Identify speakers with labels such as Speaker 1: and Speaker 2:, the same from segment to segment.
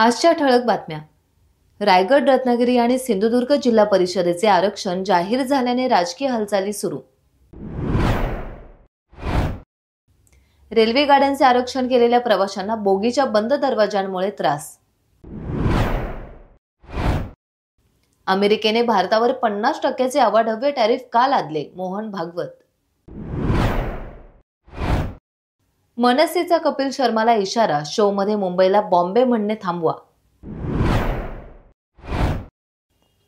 Speaker 1: आजच्या ठळक बातम्या. रायगड, रत्नागिरी आणि सिंधुदुर्ग जिल्हा परिषदेचे आरक्षण जाहीर झाल्याने राजकीय हालचाली सुरू. रेल्वे गाड्यांचे आरक्षण केलेल्या प्रवाशांना बोगीच्या बंद दरवाजांमुळे त्रास. अमेरिकेने भारतावर 50% अवाढव्य टॅरिफ का लादले? मोहन भागवत. मनसेचा कपिल शर्माला इशारा, शोमध्ये मुंबईला बॉम्बे म्हणणे थांबवा.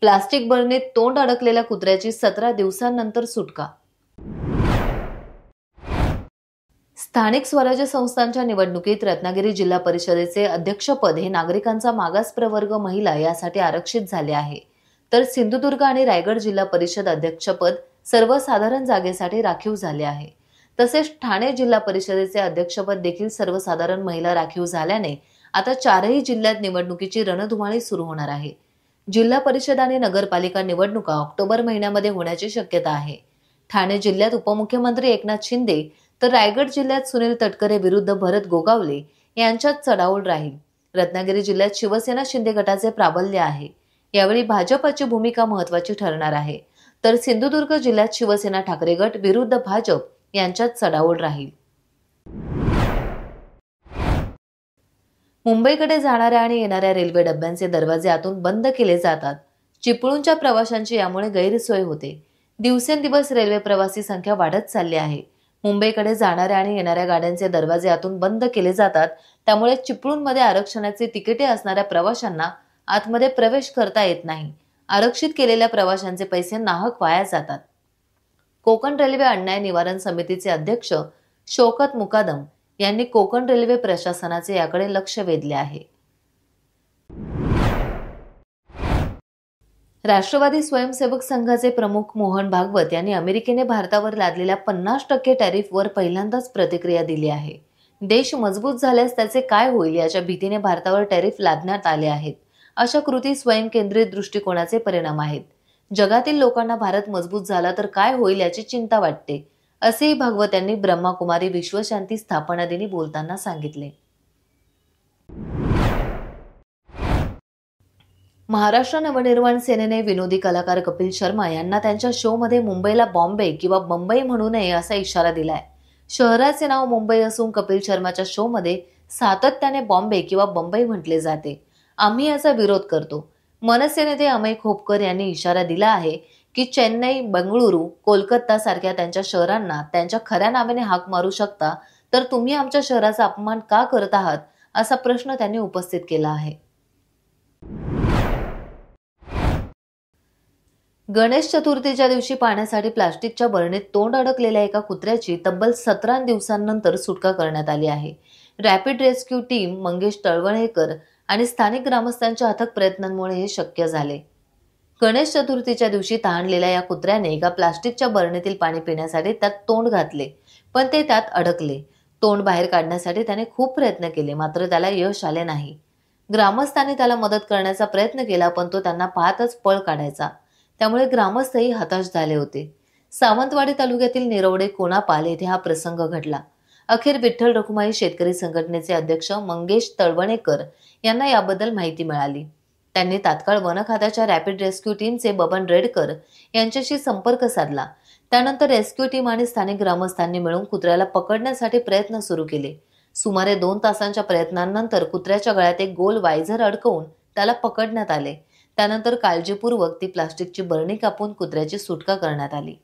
Speaker 1: प्लास्टिक बरणीत तोंड अडकलेल्या कुत्र्याची 17 दिवसांनंतर सुटका. स्थानिक स्वराज्य संस्थांच्या निवडणुकीत रत्नागिरी जिल्हा परिषदेचे अध्यक्षपद हे नागरिकांचा मागास प्रवर्ग महिला यासाठी आरक्षित झाले आहे, तर सिंधुदुर्ग आणि रायगड जिल्हा परिषद अध्यक्षपद सर्वसाधारण जागेसाठी राखीव झाले आहे. तसेच ठाणे जिल्हा परिषदेचे अध्यक्षपद देखील सर्वसाधारण महिला राखीव झाल्याने आता चारही जिल्ह्यात निवडणुकीची रणधुमाळी सुरू होणार आहे. जिल्हा परिषद आणि नगरपालिका निवडणुका ऑक्टोबर महिन्यामध्ये होण्याची शक्यता आहे. ठाणे जिल्ह्यात उपमुख्यमंत्री एकनाथ शिंदे तर रायगड जिल्ह्यात सुनील तटकरे विरुद्ध भरत गोगावले यांच्यात चढाओढ राहील. रत्नागिरी जिल्ह्यात शिवसेना शिंदे गटाचे प्राबल्य आहे. यावेळी भाजपची भूमिका महत्त्वाची ठरणार आहे, तर सिंधुदुर्ग जिल्ह्यात शिवसेना ठाकरे गट विरुद्ध भाजप यांच्यात चढाओढ राहील. मुंबईकडे जाणाऱ्या आणि येणाऱ्या रेल्वे डब्यांचे दरवाजे आतून बंद केले जातात. चिपळूणच्या प्रवाशांची यामुळे गैरसोय होते. दिवसेंदिवस रेल्वे प्रवासी संख्या वाढत चालली आहे. मुंबईकडे जाणाऱ्या आणि येणाऱ्या गाड्यांचे दरवाजे आतून बंद केले जातात. त्यामुळे चिपळूणमध्ये आरक्षणाचे तिकिटे असणाऱ्या प्रवाशांना आतमध्ये प्रवेश करता येत नाही. आरक्षित केलेल्या प्रवाशांचे पैसे नाहक वाया जातात. कोकण रेल्वे अन्याय निवारण समितीचे अध्यक्ष शौकत मुकादम यांनी कोकण रेल्वे प्रशासनाचे याकडे लक्ष वेधले आहे. राष्ट्रवादी स्वयंसेवक संघाचे प्रमुख मोहन भागवत यांनी अमेरिकेने भारतावर लादलेल्या 50% टॅरिफवर पहिल्यांदाच प्रतिक्रिया दिली आहे. देश मजबूत झाल्यास त्याचे काय होईल याच्या भीतीने भारतावर टॅरिफ लादण्यात आले आहेत. अशा कृती स्वयंकेंद्रित दृष्टिकोनाचे परिणाम आहेत. जगातील लोकांना भारत मजबूत झाला तर काय होईल याची चिंता वाटते, असेही भागवत यांनी ब्रह्माकुमारी विश्वशांती स्थापना दिनी बोलताना सांगितले. महाराष्ट्र नवनिर्माण सेनेने विनोदी कलाकार कपिल शर्मा यांना त्यांच्या शोमध्ये मुंबईला बॉम्बे किंवा बंबई म्हणू नये असा इशारा दिलाय. शहराचे नाव मुंबई असून कपिल शर्माच्या शोमध्ये सातत्याने बॉम्बे किंवा बंबई म्हटले जाते. आम्ही याचा विरोध करतो. मनसे नेते अमय खोपकर यांनी इशारा दिला आहे की चेन्नई, बंगळुरू, कोलकाता सारख्या त्यांच्या शहरांना त्यांच्या खऱ्या नावाने हाक मारू शकता, तर तुम्ही आमच्या शहराचा अपमान का करत आहात, असा प्रश्न त्यांनी उपस्थित केला आहे. गणेश चतुर्थीच्या दिवशी पाण्यासाठी प्लास्टिकच्या बरणीत तोंड अडकलेल्या एका कुत्र्याची तब्बल 17 दिवसांनंतर सुटका करण्यात आली आहे. रॅपिड रेस्क्यू टीम, मंगेश तळवणेकर आणि स्थानिक ग्रामस्थांच्या अथक प्रयत्नांमुळे हे शक्य झाले. गणेश चतुर्थीच्या दिवशी तहानलेल्या या कुत्र्याने एका प्लास्टिकच्या बरणीतील पाणी पिण्यासाठी त्यात तोंड घातले, पण ते त्यात अडकले. तोंड बाहेर काढण्यासाठी त्याने खूप प्रयत्न केले, मात्र त्याला यश आले नाही. ग्रामस्थांनी त्याला मदत करण्याचा प्रयत्न केला, पण तो त्यांना पाहतच पळ काढायचा. त्यामुळे ग्रामस्थही हताश झाले होते. सावंतवाडी तालुक्यातील निरवडे कोणापाल येथे हा प्रसंग घडला. अखेर विठ्ठल रखुमाई शेतकरी संघटनेचे अध्यक्ष मंगेश तळवणेकर यांना याबद्दल माहिती मिळाली. त्यांनी तात्काळ वन खात्याच्या रॅपिड रेस्क्यू टीमचे बबन रेडकर यांच्याशी संपर्क साधला. त्यानंतर रेस्क्यू टीम आणि स्थानिक ग्रामस्थांनी मिळून कुत्र्याला पकडण्यासाठी प्रयत्न सुरू केले. सुमारे 2 तासांच्या प्रयत्नांनंतर कुत्र्याच्या गळ्यात एक गोल वायझर अडकवून त्याला पकडण्यात आले. त्यानंतर काळजीपूर्वक ती प्लास्टिकची बरणी कापून कुत्र्याची सुटका करण्यात आली.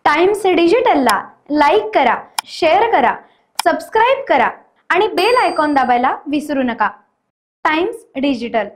Speaker 2: टाइम्स डिजिटलला लाईक करा, शेअर करा, सबस्क्राईब करा आणि बेल आयकॉन दाबायला विसरू नका. Times digital.